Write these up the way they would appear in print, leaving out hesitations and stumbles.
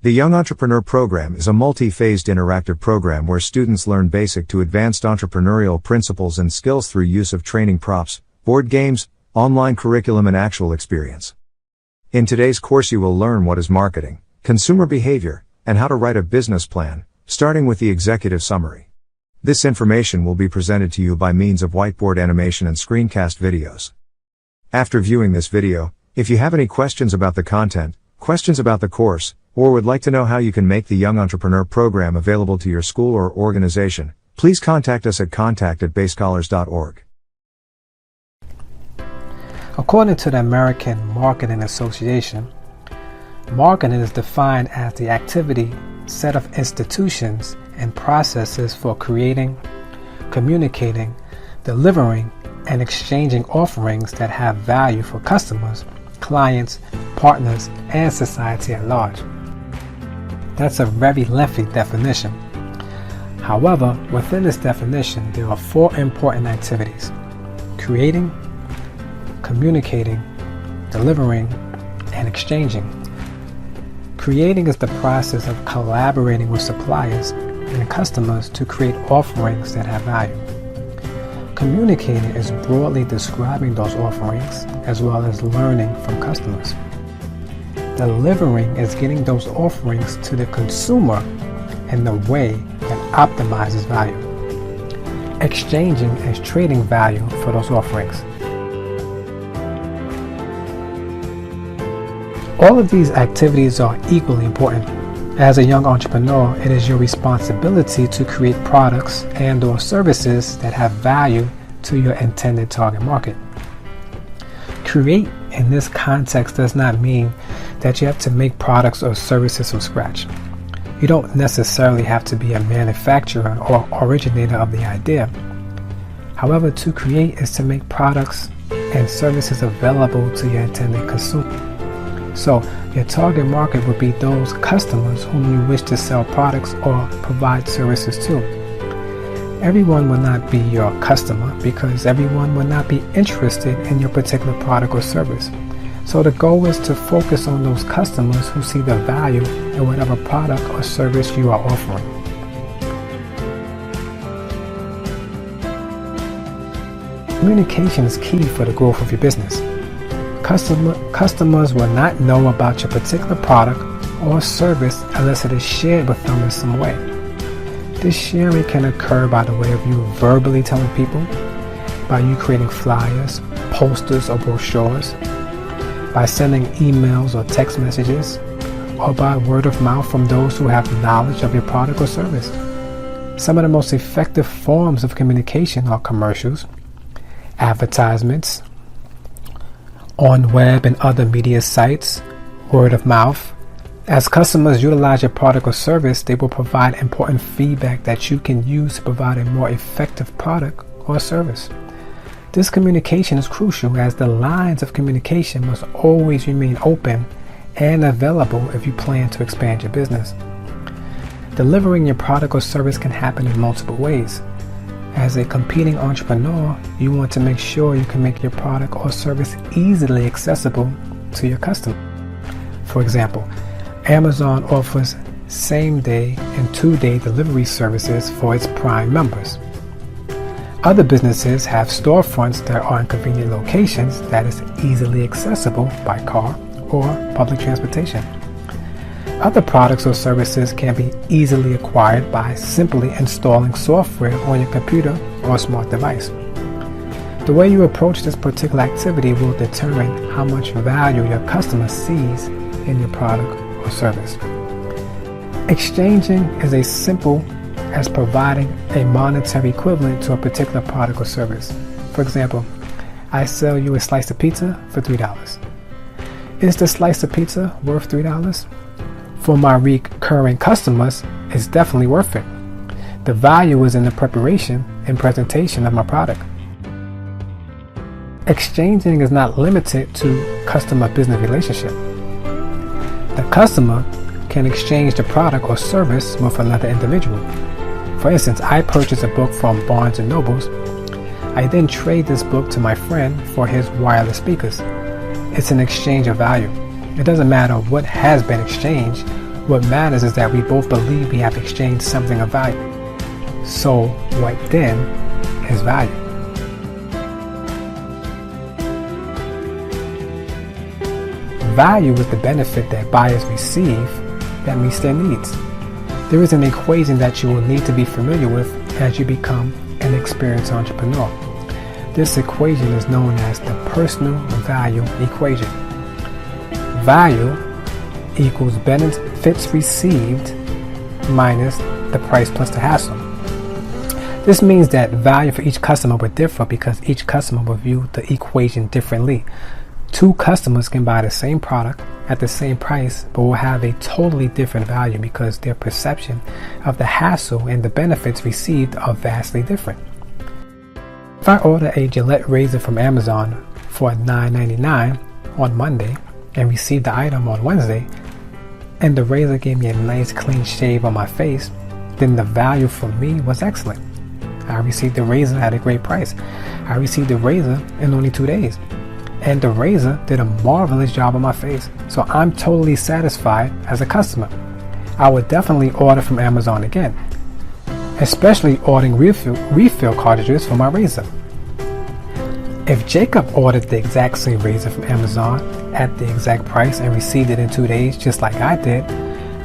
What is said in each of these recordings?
The Young Entrepreneur Program is a multi-phased interactive program where students learn basic to advanced entrepreneurial principles and skills through use of training props, board games, online curriculum and actual experience. In today's course you will learn what is marketing, consumer behavior, and how to write a business plan, starting with the executive summary. This information will be presented to you by means of whiteboard animation and screencast videos. After viewing this video, if you have any questions about the content, questions about the course, or would like to know how you can make the Young Entrepreneur Program available to your school or organization, please contact us at contact@bayscholars.org. According to the American Marketing Association, marketing is defined as the activity, set of institutions, and processes for creating, communicating, delivering, and exchanging offerings that have value for customers, clients, partners, and society at large. That's a very lengthy definition. However, within this definition, there are 4 important activities: creating, communicating, delivering, and exchanging. Creating is the process of collaborating with suppliers and customers to create offerings that have value. Communicating is broadly describing those offerings as well as learning from customers. Delivering is getting those offerings to the consumer in the way that optimizes value. Exchanging is trading value for those offerings. All of these activities are equally important. As a young entrepreneur, it is your responsibility to create products and/or services that have value to your intended target market. Create in this context does not mean that you have to make products or services from scratch. You don't necessarily have to be a manufacturer or originator of the idea. However, to create is to make products and services available to your intended consumer. So, your target market would be those customers whom you wish to sell products or provide services to. Everyone will not be your customer because everyone will not be interested in your particular product or service. So the goal is to focus on those customers who see the value in whatever product or service you are offering. Communication is key for the growth of your business. Customers will not know about your particular product or service unless it is shared with them in some way. This sharing can occur by the way of you verbally telling people, by you creating flyers, posters, or brochures, by sending emails or text messages, or by word of mouth from those who have knowledge of your product or service. Some of the most effective forms of communication are commercials, advertisements, on web and other media sites, word of mouth. As customers utilize your product or service, they will provide important feedback that you can use to provide a more effective product or service. This communication is crucial as the lines of communication must always remain open and available if you plan to expand your business. Delivering your product or service can happen in multiple ways. As a competing entrepreneur, you want to make sure you can make your product or service easily accessible to your customer. For example, Amazon offers same-day and 2-day delivery services for its Prime members. Other businesses have storefronts that are in convenient locations that is easily accessible by car or public transportation. Other products or services can be easily acquired by simply installing software on your computer or smart device. The way you approach this particular activity will determine how much value your customer sees in your product or service. Exchanging is as simple as providing a monetary equivalent to a particular product or service. For example, I sell you a slice of pizza for $3. Is the slice of pizza worth $3? For my recurring customers, it's definitely worth it. The value is in the preparation and presentation of my product. Exchanging is not limited to customer-business relationship. The customer can exchange the product or service with another individual. For instance, I purchase a book from Barnes & Nobles. I then trade this book to my friend for his wireless speakers. It's an exchange of value. It doesn't matter what has been exchanged, What matters is that we both believe we have exchanged something of value. So what then is value? Value is the benefit that buyers receive that meets their needs. There is an equation that you will need to be familiar with as you become an experienced entrepreneur. This equation is known as the personal value equation. Value equals benefits received minus the price plus the hassle. This means that value for each customer will differ because each customer will view the equation differently. Two customers can buy the same product at the same price but will have a totally different value because their perception of the hassle and the benefits received are vastly different. If I order a Gillette razor from Amazon for $9.99 on Monday and receive the item on Wednesday, and the razor gave me a nice clean shave on my face, then the value for me was excellent. I received the razor at a great price. I received the razor in only 2 days. And the razor did a marvelous job on my face, so I'm totally satisfied as a customer. I would definitely order from Amazon again, especially ordering refill cartridges for my razor. If Jacob ordered the exact same razor from Amazon at the exact price and received it in 2 days just like I did,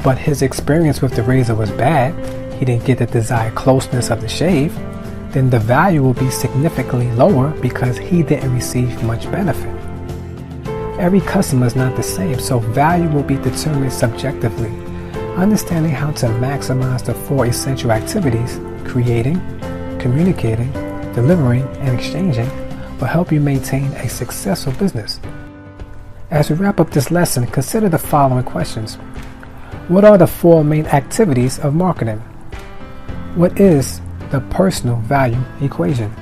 but his experience with the razor was bad, he didn't get the desired closeness of the shave, then the value will be significantly lower because he didn't receive much benefit. Every customer is not the same, so value will be determined subjectively. Understanding how to maximize the 4 essential activities, creating, communicating, delivering, and exchanging, will help you maintain a successful business. As we wrap up this lesson, consider the following questions. What are the 4 main activities of marketing? What is the personal value equation?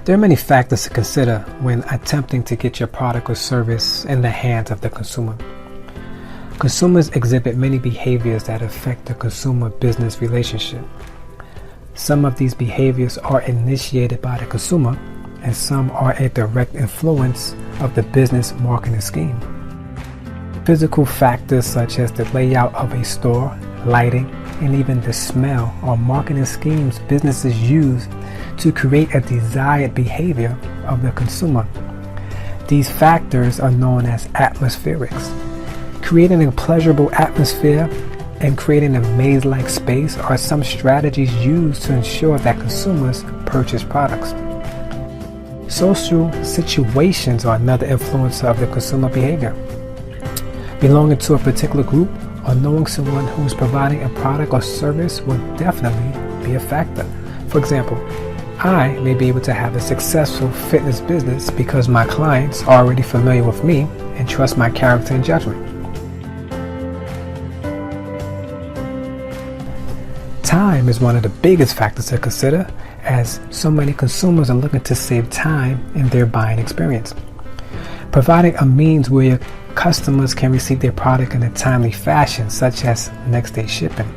There are many factors to consider when attempting to get your product or service in the hands of the consumer. Consumers exhibit many behaviors that affect the consumer-business relationship. Some of these behaviors are initiated by the consumer, and some are a direct influence of the business marketing scheme. Physical factors such as the layout of a store, lighting, and even the smell are marketing schemes businesses use to create a desired behavior of the consumer. These factors are known as atmospherics. Creating a pleasurable atmosphere and creating a maze-like space are some strategies used to ensure that consumers purchase products. Social situations are another influencer of the consumer behavior. Belonging to a particular group or knowing someone who is providing a product or service will definitely be a factor. For example, I may be able to have a successful fitness business because my clients are already familiar with me and trust my character and judgment. Time is one of the biggest factors to consider, as so many consumers are looking to save time in their buying experience. Providing a means where your customers can receive their product in a timely fashion, such as next day shipping,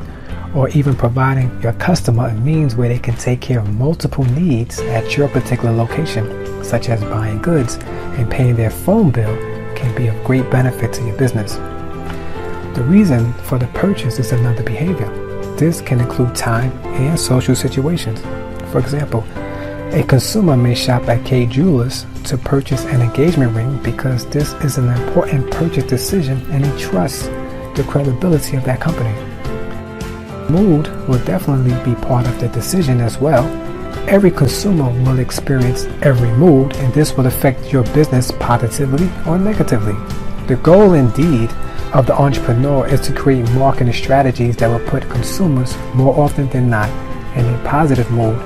or even providing your customer a means where they can take care of multiple needs at your particular location, such as buying goods and paying their phone bill, can be of great benefit to your business. The reason for the purchase is another behavior. This can include time and social situations. For example, a consumer may shop at Kay Jewelers to purchase an engagement ring because this is an important purchase decision and he trusts the credibility of that company. Mood will definitely be part of the decision as well. Every consumer will experience every mood, and this will affect your business positively or negatively. The goal indeed of the entrepreneur is to create marketing strategies that will put consumers more often than not in a positive mood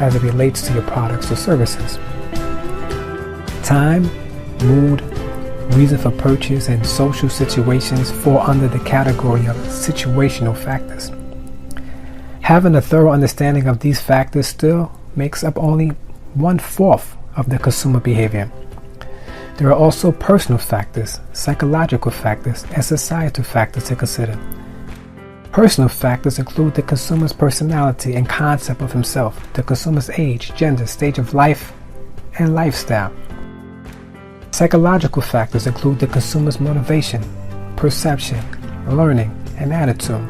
as it relates to your products or services. Time, mood, reason for purchase, and social situations fall under the category of situational factors. Having a thorough understanding of these factors still makes up only 1/4 of the consumer behavior. There are also personal factors, psychological factors, and societal factors to consider. Personal factors include the consumer's personality and concept of himself, the consumer's age, gender, stage of life, and lifestyle. Psychological factors include the consumer's motivation, perception, learning, and attitude.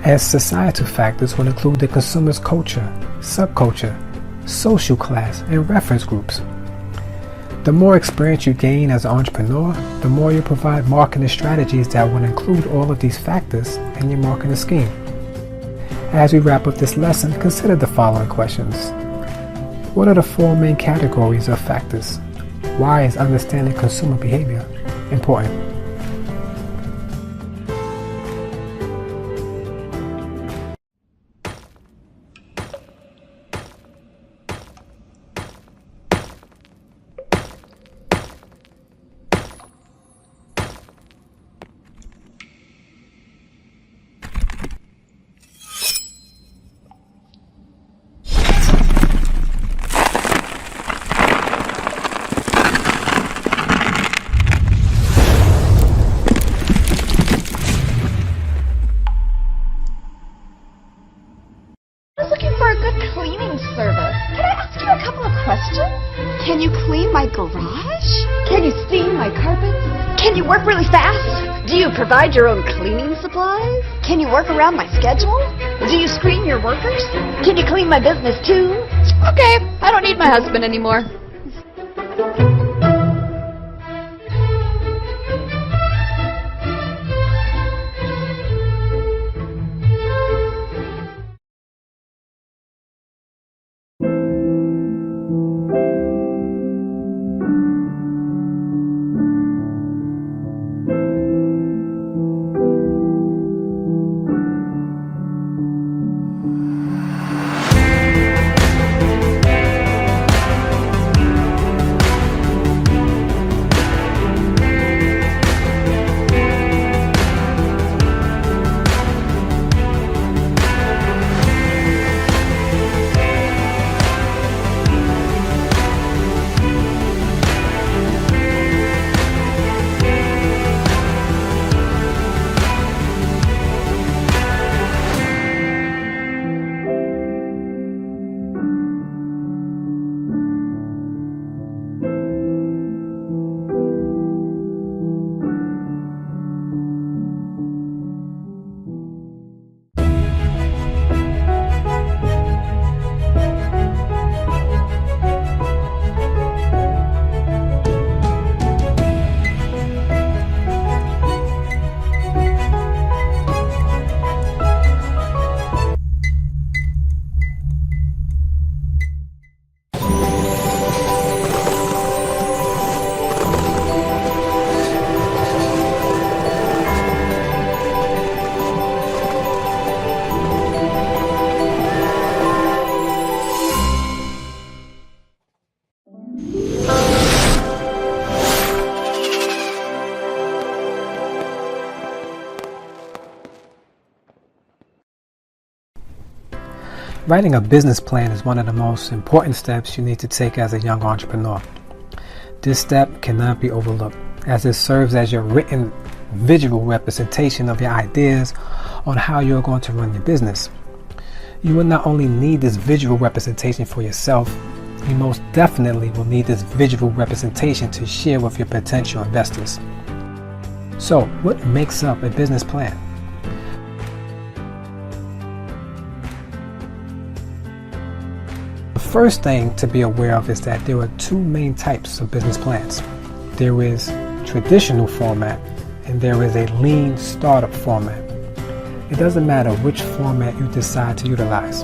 As societal factors will include the consumer's culture, subculture, social class, and reference groups. The more experience you gain as an entrepreneur, the more you provide marketing strategies that will include all of these factors in your marketing scheme. As we wrap up this lesson, consider the following questions. What are the 4 main categories of factors? Why is understanding consumer behavior important? Cleaning service. Can I ask you a couple of questions? Can you clean my garage? Can you steam my carpets? Can you work really fast? Do you provide your own cleaning supplies? Can you work around my schedule? Do you screen your workers? Can you clean my business too? Okay, I don't need my husband anymore. Writing a business plan is one of the most important steps you need to take as a young entrepreneur. This step cannot be overlooked, as it serves as your written visual representation of your ideas on how you're going to run your business. You will not only need this visual representation for yourself, you most definitely will need this visual representation to share with your potential investors. So, what makes up a business plan? The first thing to be aware of is that there are two main types of business plans. There is traditional format and there is a lean startup format. It doesn't matter which format you decide to utilize.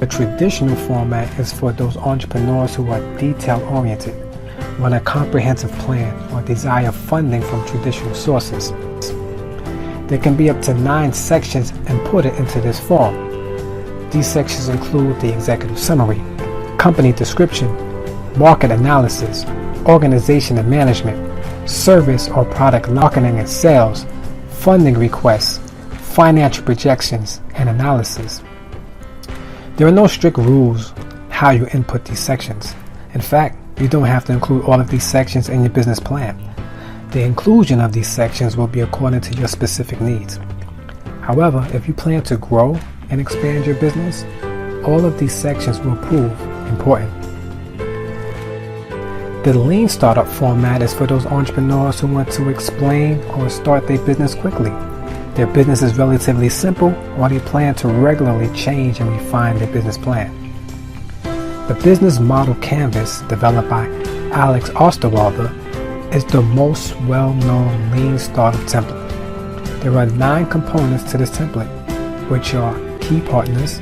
The traditional format is for those entrepreneurs who are detail-oriented, run a comprehensive plan, or desire funding from traditional sources. There can be up to 9 sections inputted into this form. These sections include the executive summary, company description, market analysis, organization and management, service or product marketing and sales, funding requests, financial projections, and analysis. There are no strict rules how you input these sections. In fact, you don't have to include all of these sections in your business plan. The inclusion of these sections will be according to your specific needs. However, if you plan to grow and expand your business, all of these sections will prove important. The lean startup format is for those entrepreneurs who want to explain or start their business quickly. Their business is relatively simple, or they plan to regularly change and refine their business plan. The business model canvas developed by Alex Osterwalder is the most well-known lean startup template. There are 9 components to this template, which are key partners,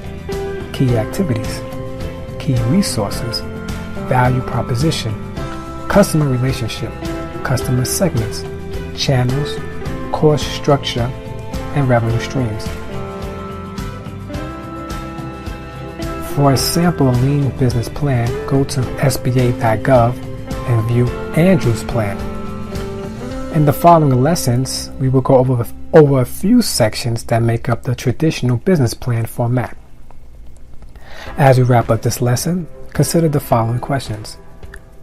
key activities, key resources, value proposition, customer relationship, customer segments, channels, cost structure, and revenue streams. For a sample lean business plan, go to SBA.gov and view Andrew's plan. In the following lessons, we will go over a few sections that make up the traditional business plan format. As we wrap up this lesson, consider the following questions.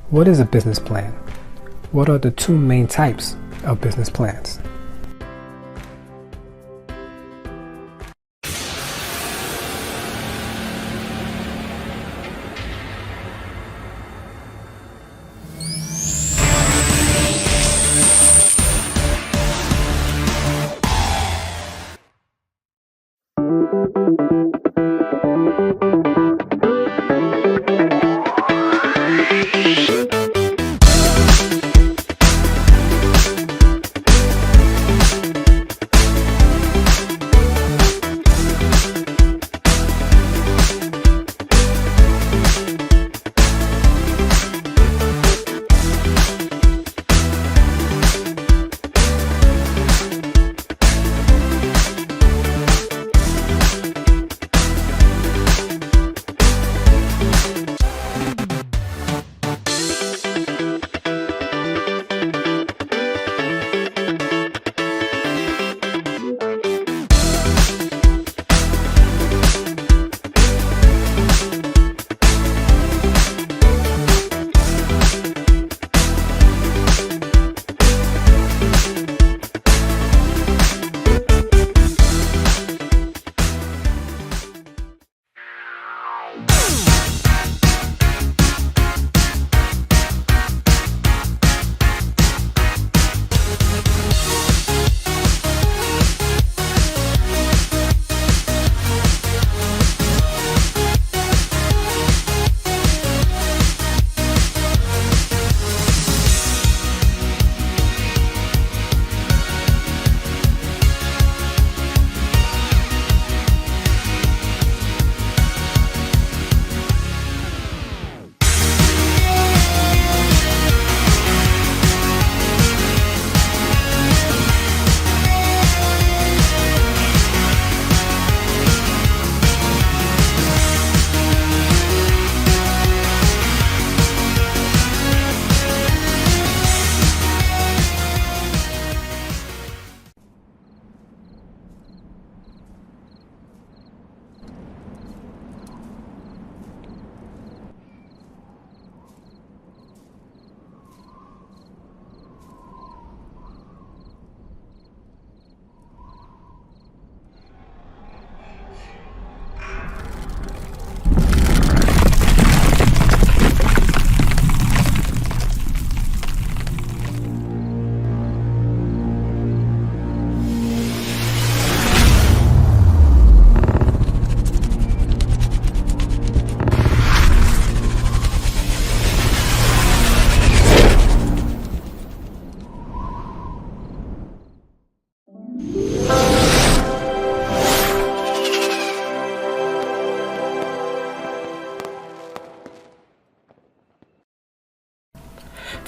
What is a business plan? What are the 2 main types of business plans?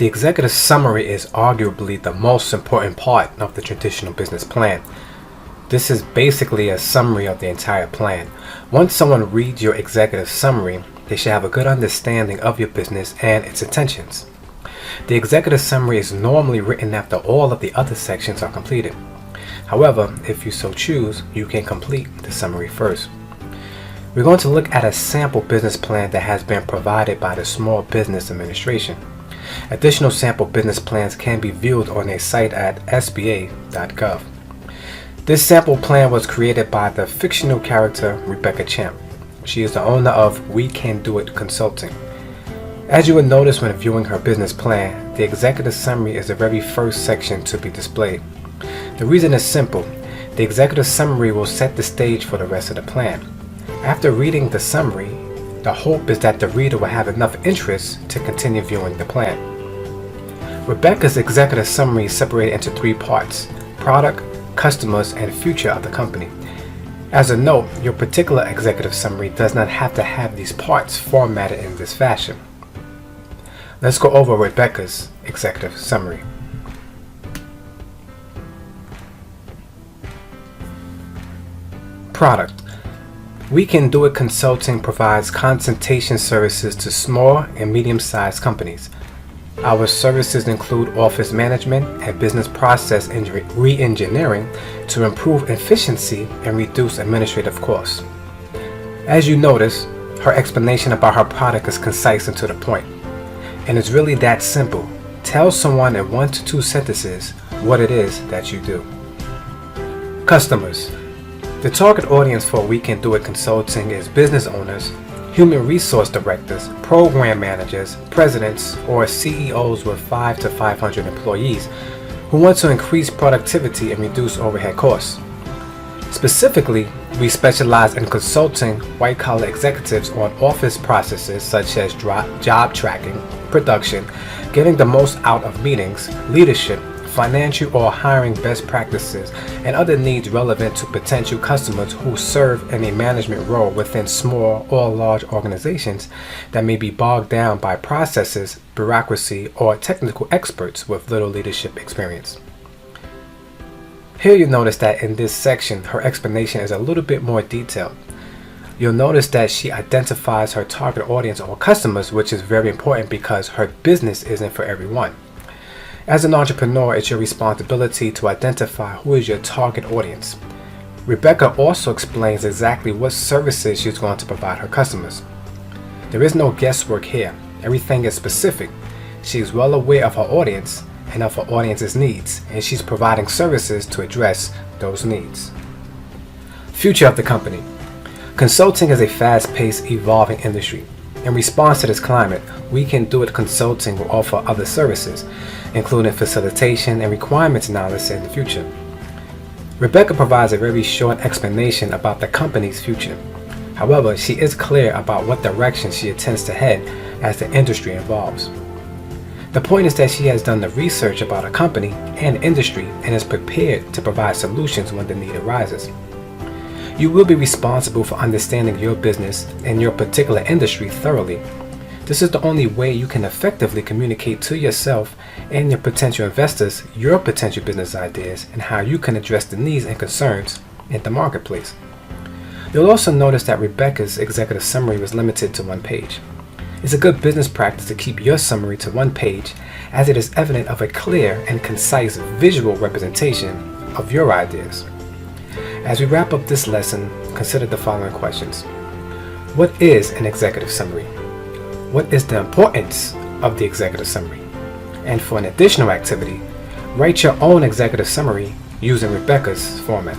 The executive summary is arguably the most important part of the traditional business plan. This is basically a summary of the entire plan. Once someone reads your executive summary, they should have a good understanding of your business and its intentions. The executive summary is normally written after all of the other sections are completed. However, if you so choose, you can complete the summary first. We're going to look at a sample business plan that has been provided by the Small Business Administration. Additional sample business plans can be viewed on their site at sba.gov. This sample plan was created by the fictional character Rebecca Champ. She is the owner of We Can Do It Consulting. As you will notice when viewing her business plan, the executive summary is the very first section to be displayed. The reason is simple. The executive summary will set the stage for the rest of the plan. After reading the summary, the hope is that the reader will have enough interest to continue viewing the plan. Rebecca's executive summary is separated into 3 parts: product, customers, and future of the company. As a note, your particular executive summary does not have to have these parts formatted in this fashion. Let's go over Rebecca's executive summary. Product. We Can Do It Consulting provides consultation services to small and medium-sized companies. Our services include office management and business process re-engineering to improve efficiency and reduce administrative costs. As you notice, her explanation about her product is concise and to the point. And it's really that simple. Tell someone in 1 to 2 sentences what it is that you do. Customers. The target audience for We Can Do It Consulting is business owners, human resource directors, program managers, presidents, or CEOs with 5 to 500 employees who want to increase productivity and reduce overhead costs. Specifically, we specialize in consulting white-collar executives on office processes such as job tracking, production, getting the most out of meetings, leadership, financial or hiring best practices, and other needs relevant to potential customers who serve in a management role within small or large organizations that may be bogged down by processes, bureaucracy, or technical experts with little leadership experience. Here you notice that in this section, her explanation is a little bit more detailed. You'll notice that she identifies her target audience or customers, which is very important because her business isn't for everyone. As an entrepreneur, it's your responsibility to identify who is your target audience. Rebecca also explains exactly what services she's going to provide her customers. There is no guesswork here. Everything is specific. She is well aware of her audience and of her audience's needs, and she's providing services to address those needs. Future of the company. Consulting is a fast-paced, evolving industry. In response to this climate, We Can Do It Consulting will offer other services, including facilitation and requirements analysis in the future. Rebecca provides a very short explanation about the company's future. However, she is clear about what direction she intends to head as the industry evolves. The point is that she has done the research about a company and industry and is prepared to provide solutions when the need arises. You will be responsible for understanding your business and your particular industry thoroughly. This is the only way you can effectively communicate to yourself and your potential investors your potential business ideas and how you can address the needs and concerns in the marketplace. You'll also notice that Rebecca's executive summary was limited to 1 page. It's a good business practice to keep your summary to 1 page, as it is evident of a clear and concise visual representation of your ideas. As we wrap up this lesson, consider the following questions. What is an executive summary? What is the importance of the executive summary? And for an additional activity, write your own executive summary using Rebecca's format.